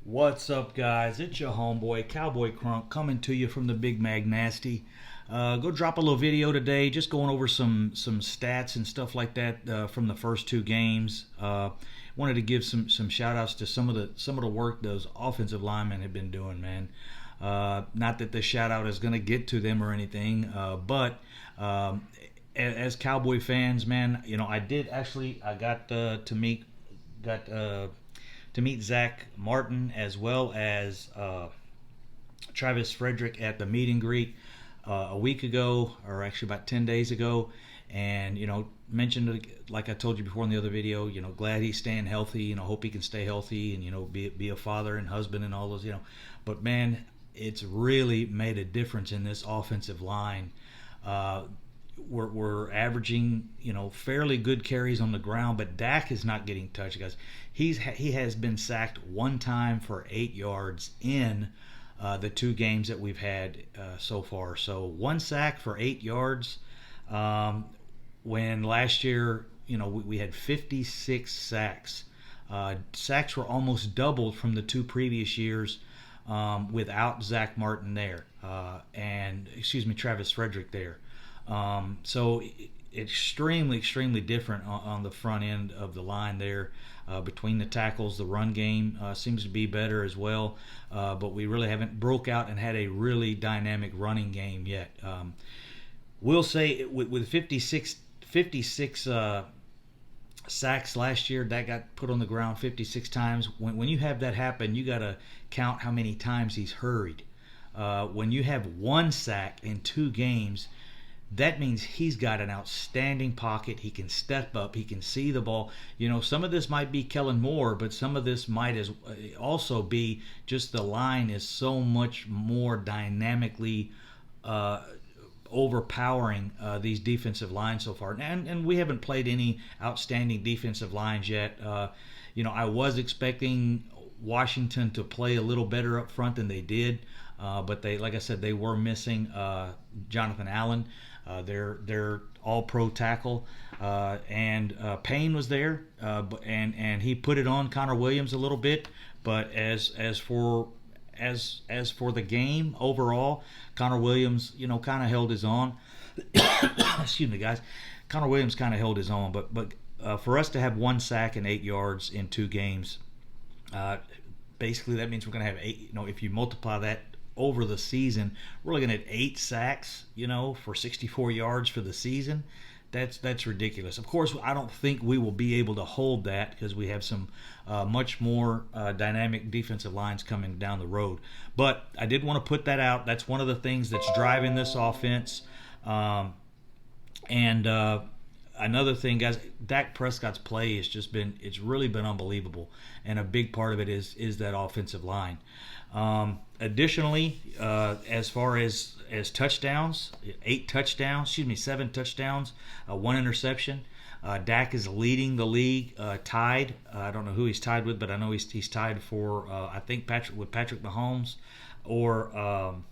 What's up, guys? It's your homeboy, Cowboy Crunk, coming to you from the Big Mag Nasty. Go drop a little video today, just going over some stats and stuff like that from the first two games. Wanted to give some shout outs to some of the work those offensive linemen have been doing, man. Not that the shout out is going to get to them or anything, but as Cowboy fans, man, I got got to meet Zach Martin as well as Travis Frederick at the meet and greet a week ago, or actually about 10 days ago. And, mentioned, like I told you before in the other video, glad he's staying healthy, hope he can stay healthy and, be a father and husband and all those. But man, it's really made a difference in this offensive line. We're averaging fairly good carries on the ground, but Dak is not getting touched, guys. He has been sacked one time for 8 yards in the two games that we've had so far. So one sack for 8 yards. When last year, we had 56 sacks. Sacks were almost doubled from the two previous years without Zach Martin there, and excuse me, Travis Frederick there. So extremely different on the front end of the line there. Between the tackles, the run game seems to be better as well, but we really haven't broke out and had a really dynamic running game yet. We'll say with 56 sacks last year, that got put on the ground 56 times. When you have that happen, you got to count how many times he's hurried. When you have one sack in two games, that means he's got an outstanding pocket. He can step up. He can see the ball. Some of this might be Kellen Moore, but some of this might also be just the line is so much more dynamically overpowering these defensive lines so far. And we haven't played any outstanding defensive lines yet. I was expecting Washington to play a little better up front than they did. But like I said, they were missing Jonathan Allen, their all-pro tackle, and Payne was there, and he put it on Connor Williams a little bit. But as for the game overall, Connor Williams, kind of held his own. Excuse me, guys. Connor Williams kind of held his own, but for us to have one sack and 8 yards in two games, basically that means we're going to have eight. If you multiply that over the season, we're looking at 8 sacks, for 64 yards for the season. That's ridiculous. Of course, I don't think we will be able to hold that because we have some much more dynamic defensive lines coming down the road. But I did want to put that out. That's one of the things that's driving this offense. And another thing, guys, Dak Prescott's play it's really been unbelievable, and a big part of it is that offensive line. Additionally, as far as touchdowns, 7 touchdowns, 1 interception. Dak is leading the league, tied. I don't know who he's tied with, but I know he's tied for I think Patrick Mahomes, or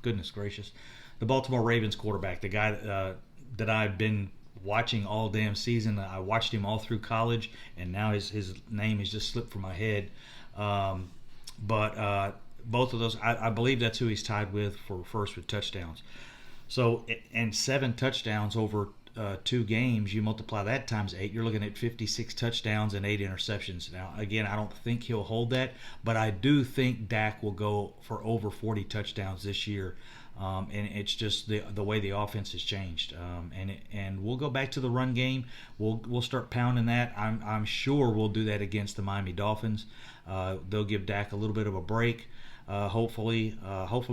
goodness gracious, the Baltimore Ravens quarterback, the guy that I've been watching all damn season. I watched him all through college, and now his name has just slipped from my head. But both of those, I believe that's who he's tied with for first with touchdowns. So, and 7 touchdowns over 2 games, you multiply that times 8, you're looking at 56 touchdowns and 8 interceptions. Now, again, I don't think he'll hold that, but I do think Dak will go for over 40 touchdowns this year. And it's just the way the offense has changed, and we'll go back to the run game. We'll start pounding that. I'm sure we'll do that against the Miami Dolphins. They'll give Dak a little bit of a break. Hopefully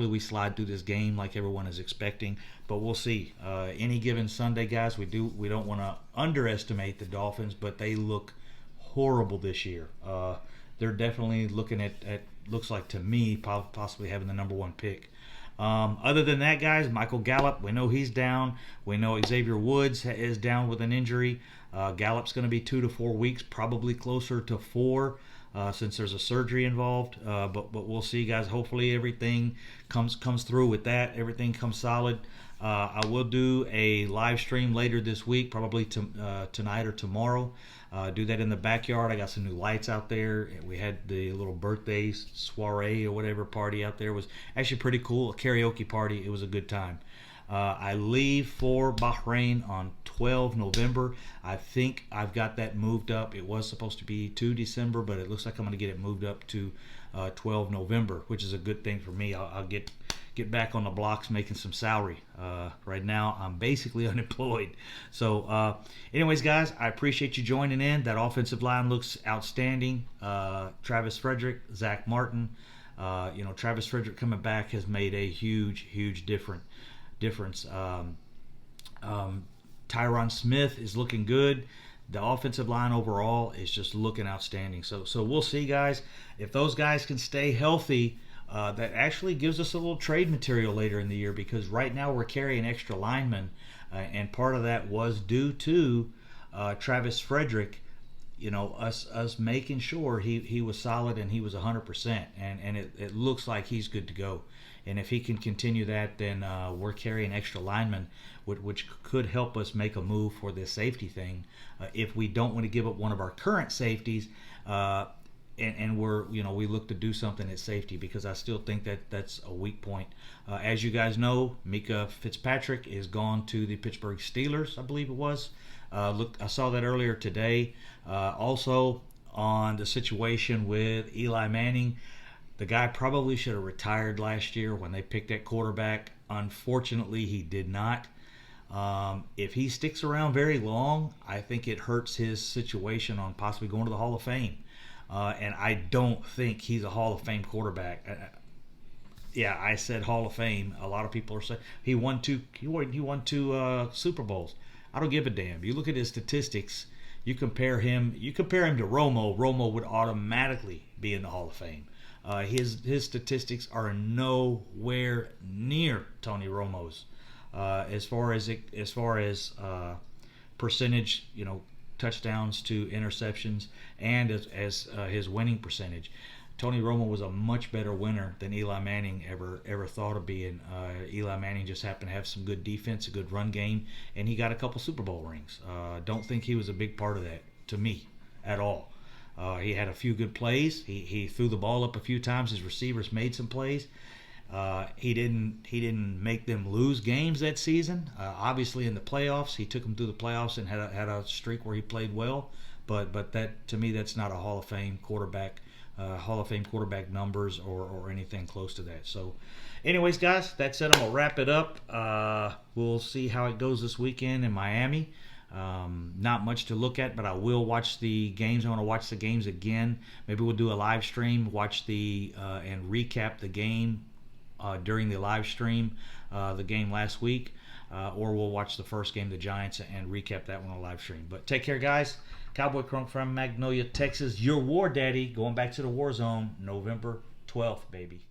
we slide through this game like everyone is expecting. But we'll see. Any given Sunday, guys, we don't want to underestimate the Dolphins, but they look horrible this year. They're definitely looking at looks like to me possibly having the number 1 pick. Other than that, guys, Michael Gallup, we know he's down. We know Xavier Woods is down with an injury. Gallup's going to be 2 to 4 weeks, probably closer to 4, since there's a surgery involved. But we'll see, guys. Hopefully everything comes through with that. Everything comes solid. I will do a live stream later this week, probably tonight or tomorrow. Do that in the backyard. I got some new lights out there. We had the little birthday soiree or whatever party out there. It was actually pretty cool. A karaoke party. It was a good time. I leave for Bahrain on 12 November. I think I've got that moved up. It was supposed to be 2 December, but it looks like I'm going to get it moved up to 12 November, which is a good thing for me. I'll get back on the blocks making some salary. Right now, I'm basically unemployed. So, anyways, guys, I appreciate you joining in. That offensive line looks outstanding. Travis Frederick, Zach Martin. Travis Frederick coming back has made a huge difference. Tyron Smith is looking good. The offensive line overall is just looking outstanding. So we'll see, guys. If those guys can stay healthy, that actually gives us a little trade material later in the year, because right now we're carrying extra linemen, and part of that was due to Travis Frederick. Us making sure he was solid and he was 100%, and it looks like he's good to go. And if he can continue that, then we're carrying extra linemen, which could help us make a move for this safety thing. If we don't want to give up one of our current safeties, and we look to do something at safety, because I still think that's a weak point. As you guys know, Mika Fitzpatrick is gone to the Pittsburgh Steelers, I believe it was. I saw that earlier today. Also, on the situation with Eli Manning, the guy probably should have retired last year when they picked that quarterback. Unfortunately, he did not. If he sticks around very long, I think it hurts his situation on possibly going to the Hall of Fame. And I don't think he's a Hall of Fame quarterback. Yeah, I said Hall of Fame. A lot of people are saying he won two Super Bowls. I don't give a damn. You look at his statistics. You compare him to Romo. Romo would automatically be in the Hall of Fame. His statistics are nowhere near Tony Romo's as far as percentage, touchdowns to interceptions, and as his winning percentage. Tony Romo was a much better winner than Eli Manning ever thought of being. Eli Manning just happened to have some good defense, a good run game, and he got a couple Super Bowl rings. Don't think he was a big part of that, to me, at all. He had a few good plays. He threw the ball up a few times. His receivers made some plays. He didn't make them lose games that season. Obviously, in the playoffs, he took them through the playoffs and had a streak where he played well. But that, to me, that's not a Hall of Fame quarterback. Hall of Fame quarterback numbers or anything close to that. So, anyways, guys, that's it. I'm gonna wrap it up. We'll see how it goes this weekend in Miami. Not much to look at, but I will watch the games. I want to watch the games again. Maybe we'll do a live stream, watch and recap the game during the live stream, the game last week, or we'll watch the first game, the Giants, and recap that one on live stream. But take care, guys. Cowboy Crunk from Magnolia, Texas. Your war daddy, going back to the war zone, November 12th, baby.